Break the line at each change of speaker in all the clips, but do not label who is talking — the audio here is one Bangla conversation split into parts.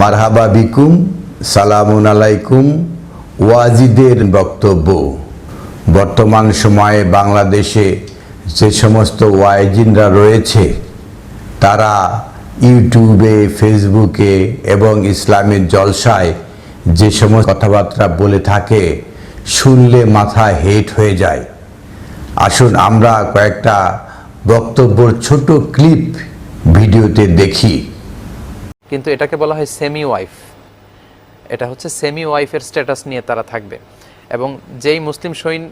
মারহাবা বিকুম, সালামুন আলাইকুম। ওয়াজিদের বক্তব্য। বর্তমান সময়ে বাংলাদেশে যে সমস্ত ওয়াইজিনরা রয়েছে তারা ইউটিউবে, ফেসবুকে এবং ইসলামের জলসায় যে সমস্ত কথাবার্তা বলে থাকে, শুনলে মাথা হেট হয়ে যায়। আসুন আমরা কয়েকটা বক্তব্যের ছোট ক্লিপ ভিডিওতে দেখি।
কিন্তু এটাকে বলা হয় সেমি ওয়াইফ। এটা হচ্ছে সেমি ওয়াইফের স্ট্যাটাস নিয়ে তারা থাকবে, এবং যেই মুসলিম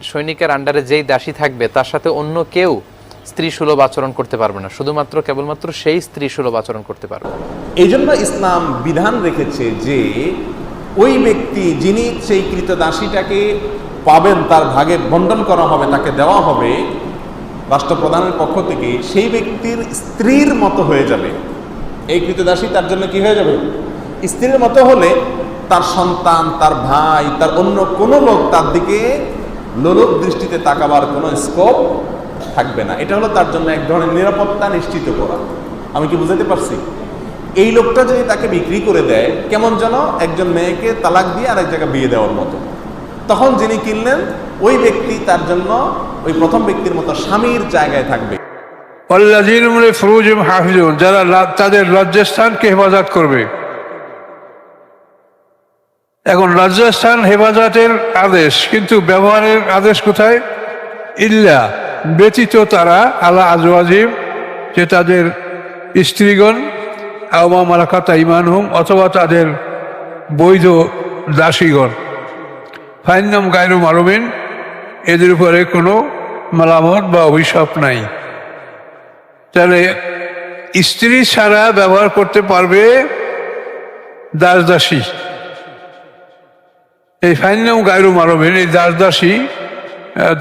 সৈনিকের আন্ডারে যেই দাসী থাকবে তার সাথে অন্য কেউ স্ত্রী সুলভ আচরণ করতে পারবে না, শুধুমাত্র কেবলমাত্র সেই স্ত্রী সুলভ আচরণ করতে পারবে।
এই জন্য ইসলাম বিধান রেখেছে যে ওই ব্যক্তি যিনি সেই কৃতদাসীটাকে পাবেন, তার ভাগে বন্টন করা হবে, তাকে দেওয়া হবে রাষ্ট্রপ্রধানের পক্ষ থেকে, সেই ব্যক্তির স্ত্রীর মতো হয়ে যাবে। এই কৃতদাসী তার জন্য কি হয়ে যাবে? স্ত্রীর মতো হলে তার সন্তান, তার ভাই, তার অন্য কোনো লোক তার দিকে লোলুপ দৃষ্টিতে তাকাবার কোনো স্কোপ থাকবে না। এটা হলো তার জন্য এক ধরনের নিরাপত্তা নিশ্চিত করা। আমি কি বুঝাতে পারছি? এই লোকটা যদি তাকে বিক্রি করে দেয়, কেমন যেন একজন মেয়েকে তালাক দিয়ে আরেক জায়গায় বিয়ে দেওয়ার মতো। তখন যিনি কিনলেন ওই ব্যক্তি তার জন্য ওই প্রথম ব্যক্তির মতো স্বামীর জায়গায় থাকবে।
যারা তাদের লজ্জাস্থানকে হেফাজত করবে। এখন লজ্জাস্থান হেফাজতের আদেশ, কিন্তু ব্যবহারের আদেশ কোথায়? ইল্লা ব্যতীত তারা আলা আজওয়াজিম, যে তাদের স্ত্রীগণ, আওমা মালাকাত আইমানহুম, অথবা তাদের বৈধ দাসীগণ। ফাইন্নাম গায়রু মালুমিন, এদের উপরে কোনো মালামত বা অভিশাপ নাই। তাহলে স্ত্রী ছাড়া ব্যবহার করতে পারবে দাস দাসী। এই ফাইন্নাম গায়রু মালুমিন, এই দাস দাসী,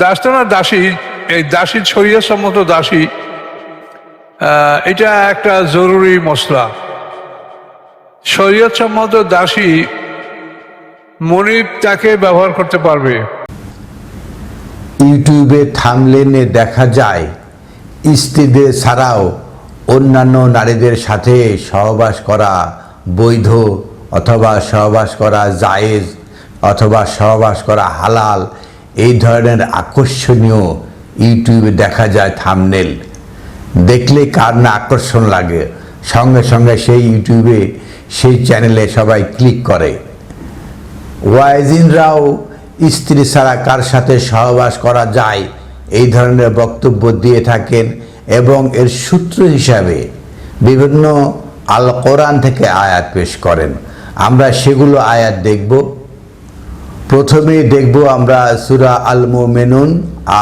দাসটা না দাসী, এই দাসী শরীয়ত সম্মত দাসী, এটা একটা জরুরি মশলা। শরীয়ত সম্মত দাসী মনিব তাকে ব্যবহার করতে পারবে।
ইউটিউবে থাম্বনেইলে দেখা যায় স্ত্রীদের ছাড়াও অন্যান্য নারীদের সাথে সহবাস করা বৈধ, অথবা সহবাস করা জায়েজ, অথবা সহবাস করা হালাল। এই ধরনের আকর্ষণীয় ইউটিউবে দেখা যায় থাম্বনেইল। দেখলে কার না আকর্ষণ লাগে, সঙ্গে সঙ্গে সেই ইউটিউবে, সেই চ্যানেলে সবাই ক্লিক করে। ওয়াইজিনরাও স্ত্রী ছাড়া কার সাথে সহবাস করা যায় এই ধরনের বক্তব্য দিয়ে থাকেন, এবং এর সূত্র হিসাবে বিভিন্ন আল কোরআন থেকে আয়াত পেশ করেন। আমরা সেগুলো আয়াত দেখব। প্রথমেই দেখব আমরা সূরা আল মুমিনুন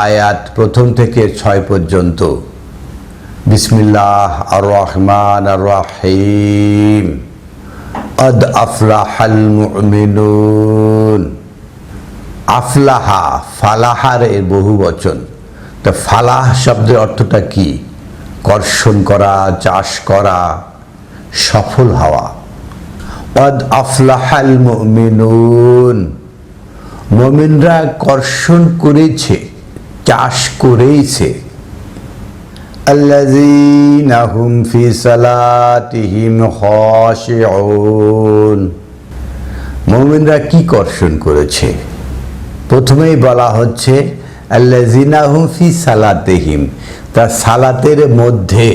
আয়াত 1 থেকে 6 পর্যন্ত। বিসমিল্লাহ আর রহমান আর রহিম। কদ আফলাহাল মুমিনুন। আফলাহা, ফালাহার এর বহু বচন। তো ফালাহ শব্দের অর্থটা কি? কর্ষণ করা, চাষ করা, সফল হওয়া। কদ আফলাহাল মুমিনুন, মুমিনরা কর্ষণ করেছে, চাষ করেছে। আল্লাযীনা হুম ফি সালাতিহিম খাশিউন, মুমিনরা কি কর্ষণ করেছে? প্রথমেই বলা হচ্ছে আল্লাযীনা হুম ফি সালাতিহিম, তার সালাতের মধ্যে।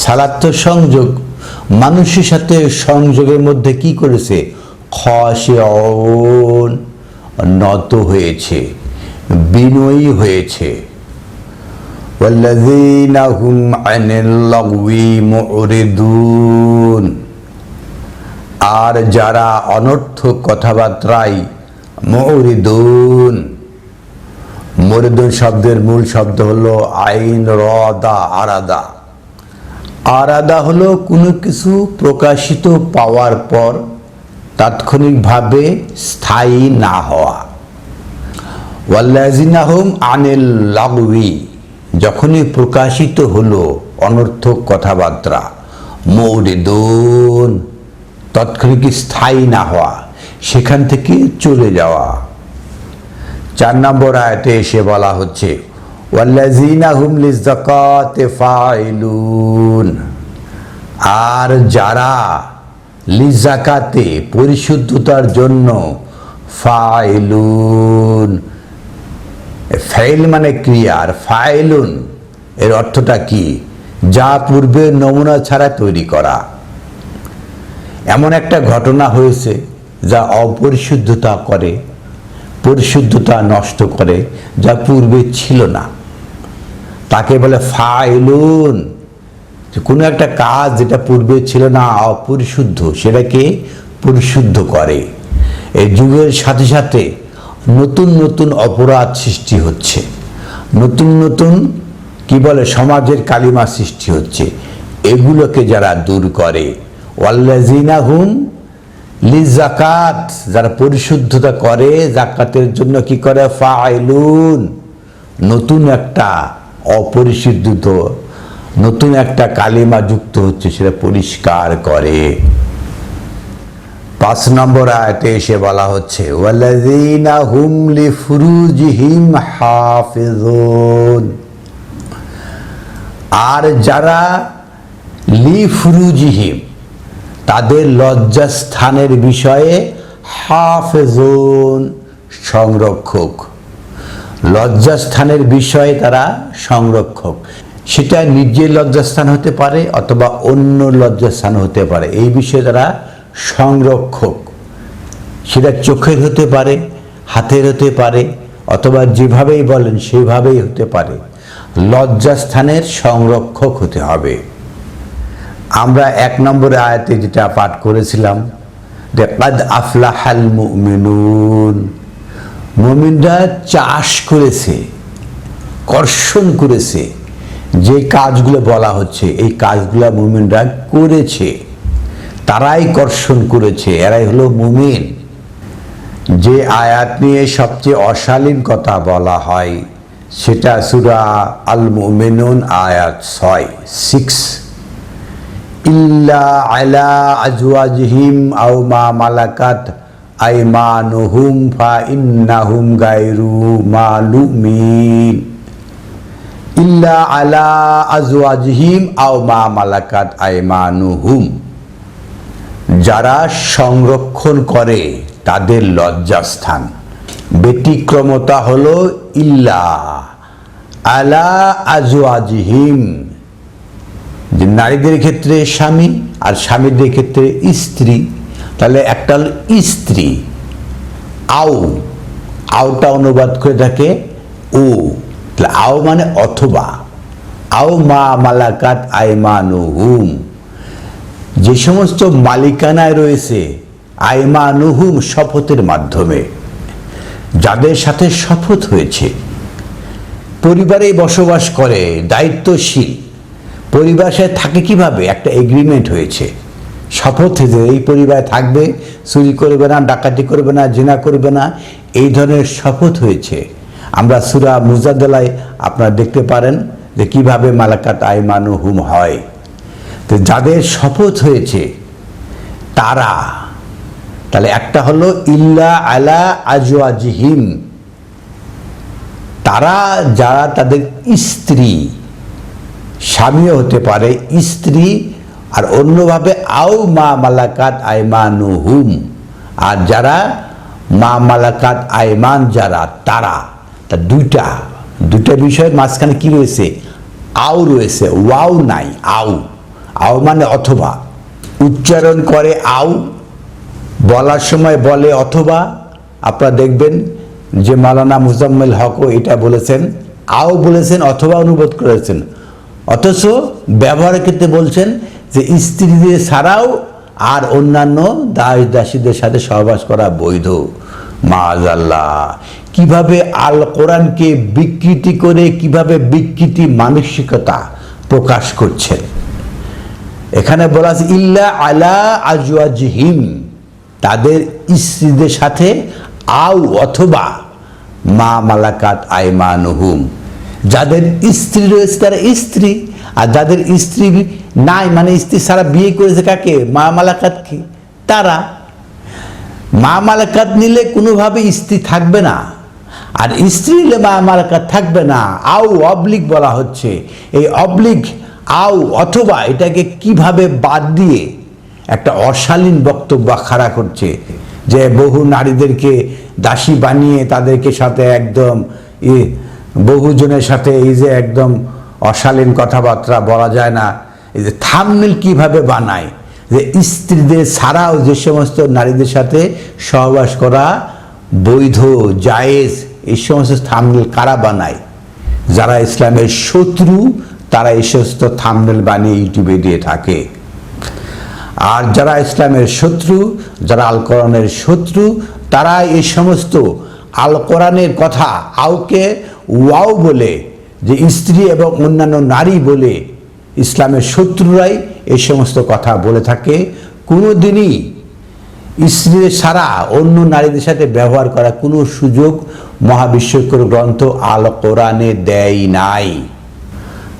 সালাত তো সংযোগ, মানুষের সাথে সংযোগের মধ্যে কি করেছে? খাশিউন, নত হয়েছে, বিনয়ী হয়েছে। ওয়াল্লাযীনা হুম আনিল লাগওয়ি মুরিদুন, আর যারা অনর্থক কথাবার্তায় মুরিদুন। মুরিদুন শব্দের মূল শব্দ হলো আইন রদা, আরাদা। আরাদা হলো কোনো কিছু প্রকাশিত পাওয়ার পর তাৎক্ষণিকভাবে স্থায়ী না হওয়া। ওয়াল্লাযীনা হুম আনিল লাগওয়ি, যখনই প্রকাশিত হলো অনর্থক কথাবার্তা, মুরিদুন, তৎক্ষণিক স্থায়ী না হওয়া, সেখান থেকে চলে যাওয়া। 4 নম্বর আয়াতে এসে বলা হচ্ছে ওয়াল্লাযীনা হুম লিযাকাতি ফাইলুন, আর যারা লিজাকাতে পরিশুদ্ধতার জন্য ফাইলুন, ফাইল মানে ক্রিয়া, আর ফাইলুন এর অর্থটা কি? যা পূর্বে নমুনা ছাড়া তৈরি করা। এমন একটা ঘটনা হয়েছে যা অপরিশুদ্ধতা করে, পরিশুদ্ধতা নষ্ট করে, যা পূর্বে ছিল না, তাকে বলে ফাইলুন। কোনো একটা কাজ যেটা পূর্বে ছিল না, অপরিশুদ্ধ, সেটাকে পরিশুদ্ধ করে। এই যুগের সাথে সাথে নতুন নতুন অপরাধ সৃষ্টি হচ্ছে, নতুন নতুন কি বলে সমাজের কালিমা সৃষ্টি হচ্ছে। এগুলোকে যারা দূর করে, ওয়াল্লাযিনা হুম লিজাকাত, যারা পরিশুদ্ধতা করে, জাকাতের জন্য কি করে? ফাইলুন, নতুন একটা অপরিশুদ্ধ, নতুন একটা কালিমা যুক্ত হচ্ছে, সেটা পরিষ্কার করে। 5 নম্বর আয়াতে এসে বলা হচ্ছে ওয়াল্লাযিনা হুম লিফুরুজিহিম হাফিজুন, আর যারা লিফুরুজিহিম, তাদের লজ্জাস্থানের বিষয়ে, হাফিজুন, সংরক্ষক। লজ্জাস্থানের বিষয়ে তারা সংরক্ষক। সেটা নিজের লজ্জাস্থান হতে পারে অথবা অন্য লজ্জাস্থান হতে পারে, এই বিষয়ে তারা সংরক্ষক। সেটা চোখের হতে পারে, হাতের হতে পারে, অথবা যেভাবেই বলেন সেভাবেই হতে পারে। লজ্জাস্থানের সংরক্ষক হতে হবে। আমরা 1 নম্বর আয়াতে যেটা পাঠ করেছিলাম, যে কাদ আফলাহাল মুমিনুন, মুমিনরা চাষ করেছে, কর্ষণ করেছে। যে কাজগুলো বলা হচ্ছে, এই কাজগুলো মুমিনরা করেছে, তারাই কর্ষণ করেছে, এরাই হলো মুমিন। যে আয়াত নিয়ে সবচেয়ে অশালীন কথা বলা হয় সেটা সূরা আল মুমিনুন আয়াত 6 ইল্লা আলা আজওয়াজিহিম আও মা মালাকাত আইমানুহুম ফা ইন্নাহুম গায়রু মালুমিন। ইল্লা আলা আজওয়াজিহিম আও মা মালাকাত আইমানুহুম, যারা সংরক্ষণ করে তাদের লজ্জাস্থান। ব্যতিক্রমতা হলো ইল্লা আলা আজওয়াজিহিম, যে নারীদের ক্ষেত্রে স্বামী আর স্বামীদের ক্ষেত্রে স্ত্রী। তাহলে একটা হলো স্ত্রী, আও, আওটা অনুবাদ করে থাকে ও, তাহলে আও মানে অথবা, আও মা মালাকাত আইমানুহুম, যে সমস্ত মালিকানায় রয়েছে, আইমানুহুম শপথের মাধ্যমে, যাদের সাথে শপথ হয়েছে, পরিবারে বসবাস করে, দায়িত্বশীল, পরিবারের সাথে থাকে কিভাবে? একটা এগ্রিমেন্ট হয়েছে, শপথ হয়েছে, এই পরিবারে থাকবে, চুরি করবে না, ডাকাতি করবে না, জিনা করবে না, এই ধরনের শপথ হয়েছে। আমরা সূরা মুজাদালায় আপনারা দেখতে পারেন যে কিভাবে মালাকাত আইমানুহুম হয়। তো যাদের শপথ হয়েছে তারা, তাহলে একটা হলো ইল্লা আলা আজওয়াজিহিম, তারা যারা তাদের স্ত্রী, স্বামীও হতে পারে, স্ত্রী, আর অন্যভাবে আও মা মালাকাত আইমানুহুম, আর যারা মা মালাকাত আইমান যারা, তারা। তা দুইটা বিষয়ের মাঝখানে কি রয়েছে? আও রয়েছে, ওয়াও নাই। আও, আও মানে অথবা, উচ্চারণ করে আও, বলার সময় বলে অথবা। আপনারা দেখবেন যে মাওলানা মুজাম্মেল হকও এটা বলেছেন, আও বলেছেন, অথবা অনুবাদ করেছেন, অথচ ব্যবহারের ক্ষেত্রে বলছেন যে স্ত্রীদের ছাড়াও আর অন্যান্য দাস দাসীদের সাথে সহবাস করা বৈধ। মাআযাল্লাহ, কিভাবে আল কোরআনকে বিকৃতি করে, কিভাবে বিকৃতি মানসিকতা প্রকাশ করছেন। এখানে বলা আছে ইল্লা আলা আজওয়াজিহিম, তাদের স্ত্রীদের সাথে, আও অথবা মা মালাকাত আইমানুহুম, যাদের স্ত্রী রয়েছে তারা স্ত্রী, আর যাদের স্ত্রী নাই মানে স্ত্রী ছাড়া বিয়ে করেছে কাকে? মা মালাকাত কি তারা। মা মালাকাত নিলে কোনোভাবে স্ত্রী থাকবে না, আর স্ত্রী নিলে মা মালাকাত থাকবে না। আও অবলিক বলা হচ্ছে, এই অবলিক আও অথবা এটাকে কিভাবে বাদ দিয়ে একটা অশালীন বক্তব্য খাড়া করছে যে বহু নারীদেরকে দাসী বানিয়ে তাদেরকে সাথে একদম বহুজনের সাথে এই যে একদম অশালীন কথাবার্তা বলা যায় না, এই যে থাম্বনেল কিভাবে বানায়, যে স্ত্রীদের ছাড়াও যে সমস্ত নারীদের সাথে সহবাস করা বৈধ জায়েজ, এই সমস্ত থাম্বনেল কারা বানায়? যারা ইসলামের শত্রু তারা এই সমস্ত থাম্বনেল বানিয়ে ইউটিউবে দিয়ে থাকে। আর যারা ইসলামের শত্রু, যারা আল কোরআনের শত্রু, তারা এই সমস্ত আল কোরআনের কথা আউকে ওয়াও বলে, যে স্ত্রী এবং অন্যান্য নারী বলে ইসলামের শত্রুরাই এই সমস্ত কথা বলে থাকে। কোনোদিনই স্ত্রীদের ছাড়া অন্য নারীদের সাথে ব্যবহার করার কোনো সুযোগ মহাবিশ্বকর গ্রন্থ আল কোরআনে দেয় নাই।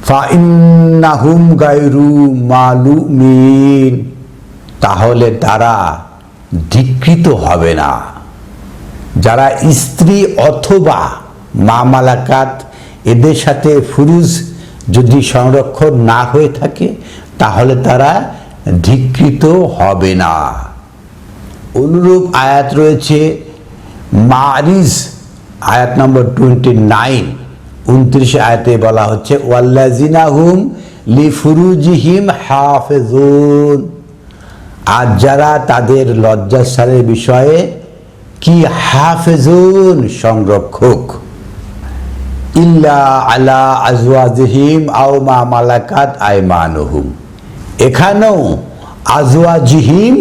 ফাইন্নাহুম গায়রু মালুমিন, তাহলে তারা ধিক্কৃত হবে না। যারা স্ত্রী অথবা মা মালাকাত এদের সাথে ফুরুজ যদি সংরক্ষণ না হয়ে থাকে তাহলে তারা ধিক্কৃত হবে না। অনুরূপ আয়াত রয়েছে মারিজ আয়াত নম্বর 29, 29 আয়াতে বলা হচ্ছে ওয়াল্লাযিনা হুম লিফুরুজিহিম হাফিজুন, আর যারা তাদের লজ্জাস্থানের বিষয়ে কি হাফিজুন সংরক্ষক, ইল্লা আলা আজওয়াজিহিম আও মা মালাকাত আইমানুহুম, এখানেও আজওয়াজিহিম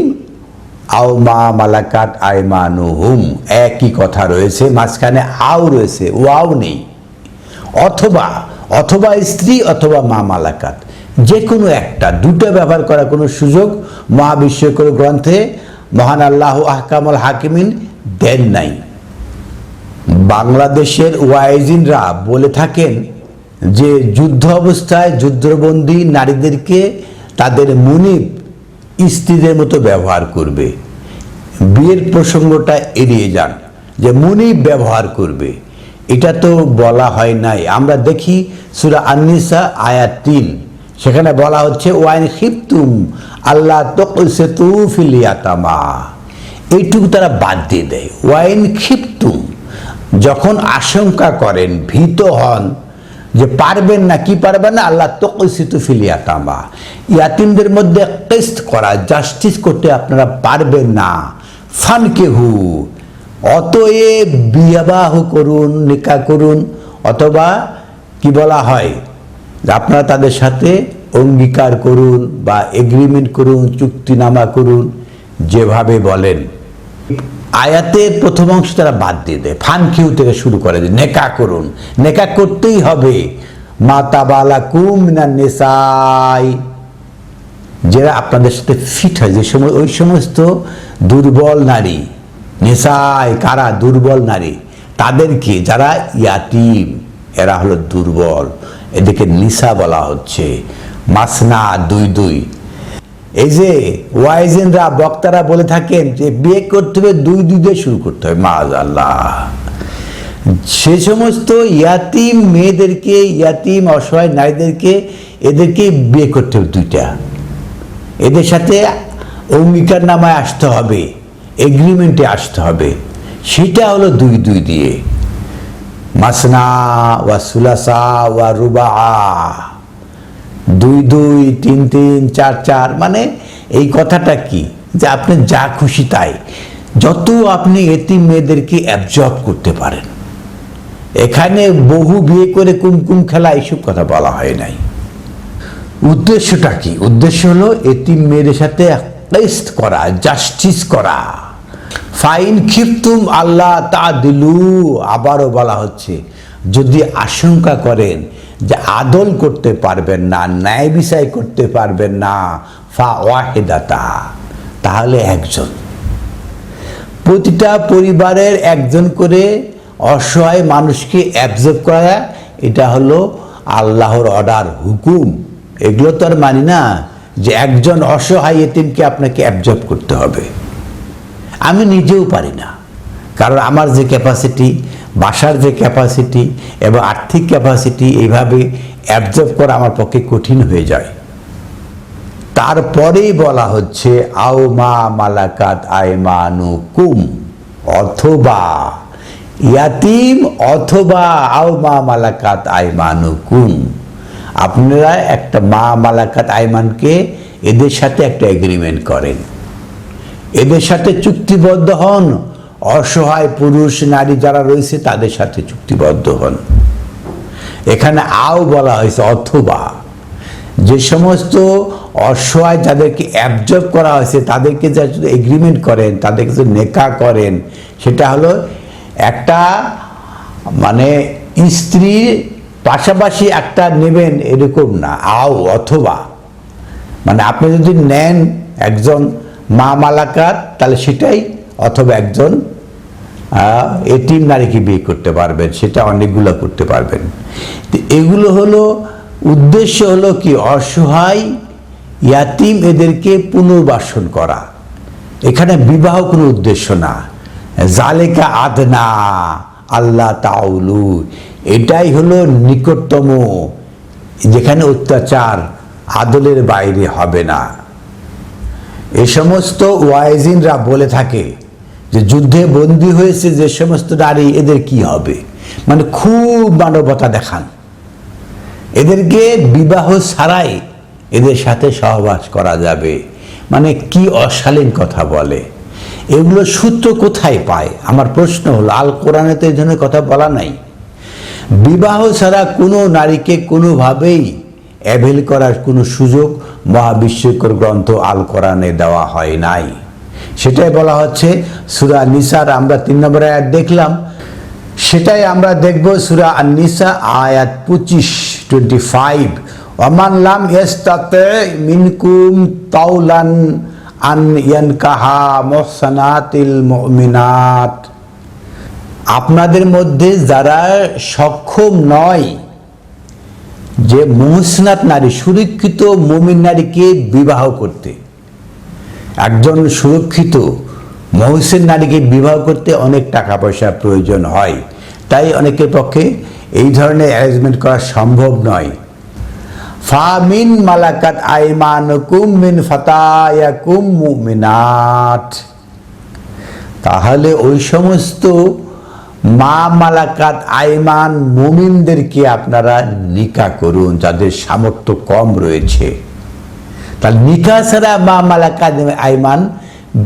আও মা মালাকাত আইমানুহুম একই কথা রয়েছে, মাঝখানে আও রয়েছে, ওয়াও নেই। অথবা অথবা স্ত্রী অথবা মা মালাকাত, যে কোনো একটা, দুটো ব্যবহার করার কোনো সুযোগ মহাবিশ্বকর গ্রন্থে মহান আল্লাহ আহকামুল হাকিমিন দেন নাই। বাংলাদেশের ওয়াইজিনরা বলে থাকেন যে যুদ্ধ অবস্থায় যুদ্ধবন্দী নারীদেরকে তাদের মুনিব স্ত্রীদের মতো ব্যবহার করবে। বিয়ের প্রসঙ্গটা এড়িয়ে যান, যে মুনিব ব্যবহার করবে, এটা তো বলা হয় নাই। আমরা দেখি সূরা আন-নিসা আয়াত 3, সেখানে বলা হচ্ছে ওয়াইন খিফতুম আল্লাহ তুকসিতু ফিল ইয়াতামা, এইটুকু তারা বাদ দিয়ে দেয়। ওয়াইন খিফতুম, যখন আশঙ্কা করেন, ভীত হন যে পারবেন না, কি পারবেন না, আল্লাহ তুকসিতু ফিল ইয়াতামা, ইয়াতিমদের মধ্যে কিসত করা, জাস্টিস করতে আপনারা পারবেন না, ফানকিহু, অতএব বিবাহ করুন, নিকাহ করুন, অথবা কি বলা হয় যে আপনারা তাদের সাথে অঙ্গীকার করুন বা এগ্রিমেন্ট করুন, চুক্তিনামা করুন, যেভাবে বলেন। আয়াতের প্রথম অংশ তারা বাদ দিয়ে দেয়, ফানকিহু থেকে শুরু করে যে নেকাহ করুন, নেকাহ করতেই হবে। মা তাবালাকুম মিনান নিসাই, যারা আপনাদের সাথে ফিট হয়, যে সময় ওই সমস্ত দুর্বল নারী, নিসাই কারা, দুর্বল নারী, তাদেরকে, যারা ইয়াতিম, এরা হলো দুর্বল, এদেরকে নিসা বলা হচ্ছে। মাসনা, 2 এই যে ওয়াইজেনরা, বক্তারা বলে থাকেন যে বিয়ে করতে হবে 2 দিয়ে শুরু করতে হবে, মাআল্লাহ। সে সমস্ত ইয়াতিম মেয়েদেরকে, ইয়াতিম অসহায় নারীদেরকে, এদেরকে বিয়ে করতে হবে 2টা, এদের সাথে অঙ্গীকার নামায় আসতে হবে, এগ্রিমেন্টে আসতে হবে, সেটা হলো 2 দিয়ে। মাসনা ওয়া সুলাসা ওয়া রুবা, 2, 3, 4, মানে এই কথাটা কি, যে আপনি যা খুশি তাই, যত আপনি এতিম মেয়েদেরকে অ্যাবজর্ব করতে পারেন। এখানে বহু বিয়ে করে কুমকুম খেলা এইসব কথা বলা হয় নাই। উদ্দেশ্যটা কি? উদ্দেশ্য হলো এতিম মেয়েদের সাথে কিসত করা, জাস্টিস করা। ফাইন খিফতুম আল্লাহ তাদিলু, আবারও বলা হচ্ছে যদি আশঙ্কা করেন যে আদল করতে পারবেন না, ন্যায় বিচার করতে পারবেন না, ফা ওয়াহিদাতা, তাহলে একজন, প্রতিটা পরিবারের একজন করে অসহায় মানুষকে অ্যাবজর্ব করা, এটা হলো আল্লাহর অর্ডার, হুকুম। এগুলো তো আর মানি না যে একজন অসহায় এতিমকে আপনাকে অ্যাবজর্ব করতে হবে। আমি নিজেও পারি না, কারণ আমার যে ক্যাপাসিটি, বাসার যে ক্যাপাসিটি এবং আর্থিক ক্যাপাসিটি, এইভাবে অ্যাবজর্ব করা আমার পক্ষে কঠিন হয়ে যায়। তারপরেই বলা হচ্ছে আও মা মালাকাত আইমানুকুম, অথবা ইয়াতিম অথবা আও মা মালাকাত আইমানুকুম, আপনারা একটা মা মালাকাত আইমানকে এদের সাথে একটা এগ্রিমেন্ট করেন, এদের সাথে চুক্তিবদ্ধ হন, অসহায় পুরুষ নারী যারা রয়েছে তাদের সাথে চুক্তিবদ্ধ হন। এখানে আও বলা হয়েছে অথবা, যে সমস্ত অসহায় যাদেরকে অ্যাবজর্ব করা হয়েছে তাদেরকে যা এগ্রিমেন্ট করেন, তাদেরকে যে নেকা করেন, সেটা হলো একটা মানে স্ত্রীর পাশাপাশি একটা নেবেন এরকম না, আও অথবা, মানে আপনি যদি নেন একজন মা মালাকাত তাহলে সেটাই, অথবা একজন এতিম নারীকে বিয়ে করতে পারবেন, সেটা অনেকগুলো করতে পারবেন। তো এগুলো হলো উদ্দেশ্য হলো কি, অসহায় ইয়াতিম এদেরকে পুনর্বাসন করা, এখানে বিবাহ কোনো উদ্দেশ্য না। জালেকা আদনা আল্লাহ তাউলু, এটাই হলো নিকটতম, যেখানে অত্যাচার আদলের বাইরে হবে না। এ সমস্ত ওয়াইজিনরা বলে থাকে যে যুদ্ধে বন্দী হয়েছে যে সমস্ত নারী, এদের কি হবে, মানে খুব মানবতা দেখান, এদেরকে বিবাহ ছাড়াই এদের সাথে সহবাস করা যাবে, মানে কি অশালীন কথা বলে। এগুলো সূত্র কোথায় পায়? আমার প্রশ্ন হলো, আল কোরআনে তো এই ধরনের কথা বলা নাই। বিবাহ ছাড়া কোনো নারীকে কোনোভাবেই অ্যাভেল করার কোনো সুযোগ মহাবিশ্বকর গ্রন্থ আল কোরআনে দেওয়া হয় নাই। সেটাই বলা হচ্ছে সূরা নিসার, আমরা 3 নম্বর আয়াত দেখলাম, সেটাই আমরা দেখব সূরা আন-নিসা আয়াত 25 ওয়ামান লাম ইয়াস্তাতি মিনকুম তাওলান আন ইয়ানকাহা মুহসানাতিল মুমিনাত, আপনাদের মধ্যে যারা সক্ষম নয় যে মুহসনাত নারী, সুরক্ষিত মুমিন নারীকে বিবাহ করতে, একজন সুরক্ষিত মহসিন নারীকে বিবাহ করতে অনেক টাকা পয়সার প্রয়োজন হয়, তাই অনেকের পক্ষে এই ধরনের অ্যারেঞ্জমেন্ট করা সম্ভব নয়। ফামিন মালাকাত আইমানুকুম মিন ফাতায়াকুম মুমিনাত, তাহলে ওই সমস্ত মা মালাকাত আইমান মুমিনদেরকে আপনারা নিকা করুন যাদের সামর্থ্য কম রয়েছে। তাহলে নিকা ছাড়া মা মালাকাত আইমান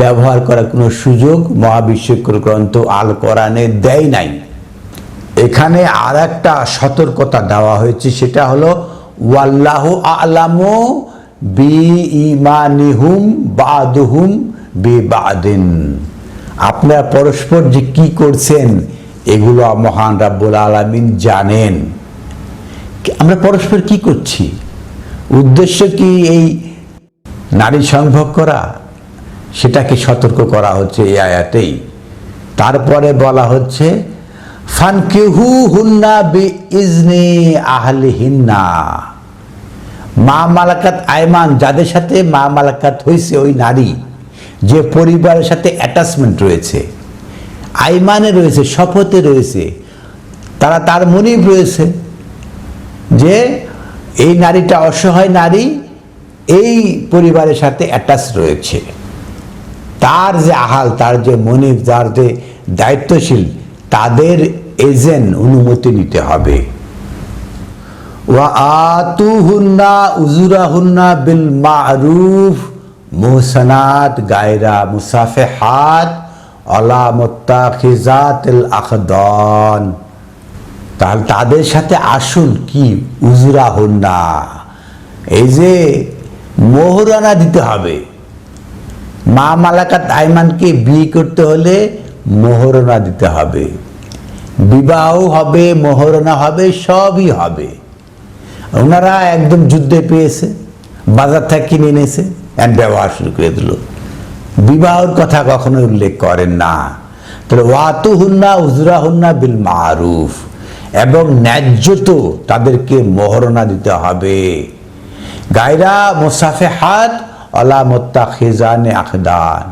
ব্যবহার করার কোনো সুযোগ মহাবিশ্বকর গ্রন্থ আল কোরআনে দেয় নাই। এখানে আর একটা সতর্কতা দেওয়া হয়েছে, সেটা হলো ওয়াল্লাহু আ'লামু বিঈমানিহুম বা'দুহুম বিবাদিন, আপনারা পরস্পর যে কি করছেন এগুলো মহান রাব্বুল আলামিন জানেন। আমরা পরস্পর কি করছি, উদ্দেশ্য কি এই নারী সংভোগ করা, সেটাকে সতর্ক করা হচ্ছে এই আয়াতেই। তারপরে বলা হচ্ছে ফানকিহু হুন্না বিইজনি আহলিহিন্না, মা মালাকাত আইমান যাদের সাথে মা মালাকাত হয়েছে, ওই নারী যে পরিবারের সাথে অ্যাটাচমেন্ট রয়েছে, আইমানে রয়েছে, শপথে রয়েছে, তারা তার মনিব রয়েছে যে এই নারীটা অসহায় নারী, এই পরিবারের সাথে অ্যাটাচ রয়েছে, তার যে আহাল, তার যে মনিব, যার যে দায়িত্বশীল, তাদের এজেন্ট অনুমতি নিতে হবে। ওয়া আতুহুন্না উজুরাহুন্না বিল মারুফ মুহসানাত গায়রা মুসাফিহাত ওয়ালা মুত্তাখিজাতিল আখদান, তাহলে তাদের সাথে আসুন কি উজুরাহুন্না, এই যে মোহরানা দিতে হবে। মা মালাকাত আইমানকে বিয়ে করতে হলে মোহরানা দিতে হবে, বিবাহ হবে, মোহরানা হবে, সবই হবে। ওনারা একদম যুদ্ধে পেয়েছে, বাজার থেকে কিনে এনেছে, ব্যবহার শুরু করে দিল, বিবাহর কথা কখনো উল্লেখ করেন না। তাহলে ওয়াতুহুন্না উজরাহুন্না বিল মারুফ, এবং ন্যায্য তো তাদেরকে মোহরানা দিতে হবে। গায়রা মুসাফিহাত ওয়ালা মুত্তাখিজানে আখদান,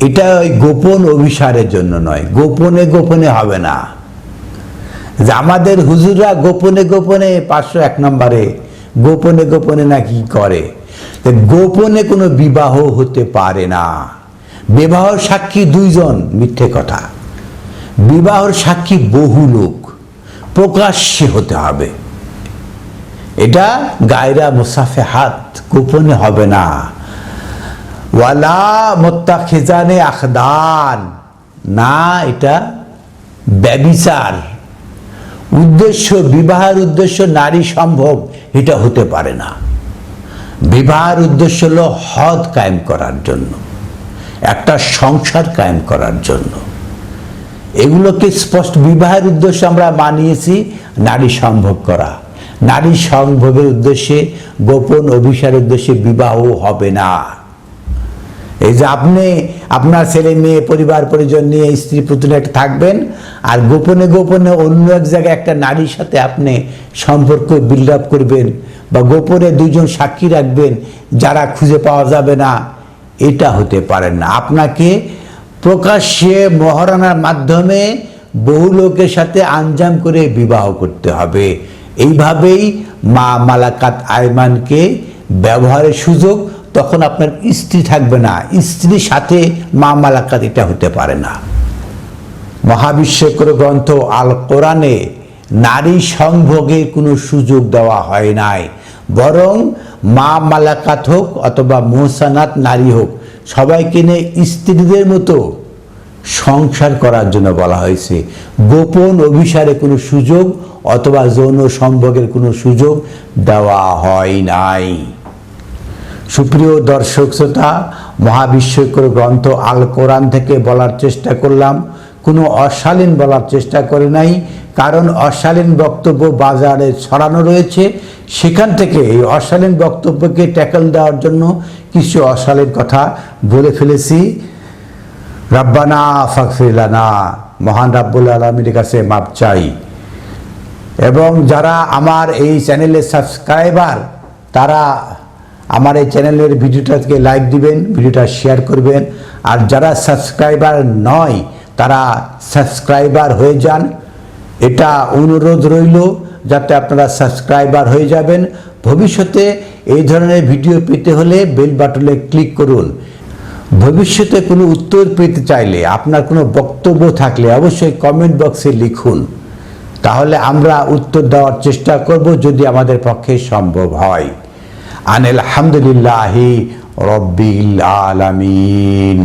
এটা ওই গোপন অভিসারের জন্য নয়, গোপনে গোপনে হবে না। যে আমাদের হুজুররা গোপনে গোপনে 501 নম্বরে গোপনে গোপনে নাকি করে, তো গোপনে কোনো বিবাহ হতে পারে না। বিবাহ সাক্ষী দুইজন, মিথ্যে কথা। বিবাহর সাক্ষী বহু লোক, প্রকাশ্যে হতে হবে। এটা গায়রা মুসাফেহাত, গোপনে হবে না। ওয়ালা মুত্তাখিজানে আখদান, না এটা ব্যভিচার। উদ্দেশ্য, বিবাহের উদ্দেশ্য নারী সম্ভোগ, এটা হতে পারে না। বিবাহের উদ্দেশ্য হলো হদ কায়েম করার জন্য, একটা সংসার কায়েম করার জন্য। এগুলোকে স্পষ্ট, বিবাহের উদ্দেশ্য আমরা মানিয়েছি নারী সম্ভোগ করা। নারী সম্ভোগের উদ্দেশ্যে, গোপন অভিসারের উদ্দেশ্যে বিবাহ হবে না। এই যে আপনি আপনার ছেলে মেয়ে পরিবার পরিজন নিয়ে স্ত্রী পুত্র একটা থাকবেন, আর গোপনে গোপনে অন্য এক জায়গায় একটা নারীর সাথে আপনি সম্পর্ক বিল্ড আপ করবেন, বা গোপনে দুইজন সাক্ষী রাখবেন যারা খুঁজে পাওয়া যাবে না, এটা হতে পারে না। আপনাকে প্রকাশ্যে মহারণার মাধ্যমে বহু লোকের সাথে আঞ্জাম করে বিবাহ করতে হবে। এইভাবেই মা মালাকাত আয়মানকে ব্যবহারের সুযোগ, তখন আপনার স্ত্রী থাকবে না, স্ত্রীর সাথে মা মালাকাত, এটা হতে পারে না। মহাবিশ্বকর গ্রন্থ আল কোরআনে নারী সংভোগের কোনো সুযোগ দেওয়া হয় নাই, বরং মা মালাকাত হোক অথবা মুহসানাত নারী হোক, সবাইকে নিয়ে স্ত্রীদের মতো সংসার করার জন্য বলা হয়েছে। গোপন অভিসারে কোনো সুযোগ অথবা যৌন সম্ভোগের কোনো সুযোগ দেওয়া হয় নাই। সুপ্রিয় দর্শক শ্রোতা, মহাবিশ্বকর গ্রন্থ আল কোরআন থেকে বলার চেষ্টা করলাম, কোনো অশালীন বলার চেষ্টা করে নাই, কারণ অশালীন বক্তব্য বাজারে ছড়ানো রয়েছে। সেখান থেকে এই অশালীন বক্তব্যকে ট্যাকল দেওয়ার জন্য কিছু অশালীন কথা বলে ফেলেছি। রাব্বানা ফাগফির লানা, মহান রাব্বুল আলামিনের কাছে মাপ চাই। এবং যারা আমার এই চ্যানেলের সাবস্ক্রাইবার, তারা আমার এই চ্যানেলের ভিডিওটাকে লাইক দিবেন, ভিডিওটা শেয়ার করবেন। আর যারা সাবস্ক্রাইবার নয়, তারা সাবস্ক্রাইবার হয়ে যান। এটা অনুরোধ রইল, যাতে আপনারা সাবস্ক্রাইবার হয়ে যাবেন। ভবিষ্যতে এই ধরনের ভিডিও পেতে হলে বেল বাটনে ক্লিক করুন। ভবিষ্যতে কোনো উত্তর পেতে চাইলে, আপনার কোনো বক্তব্য থাকলে অবশ্যই কমেন্ট বক্সে লিখুন, তাহলে আমরা উত্তর দেওয়ার চেষ্টা করব যদি আমাদের পক্ষে সম্ভব হয়। আলহামদুলিল্লাহি রাব্বিল আলামিন।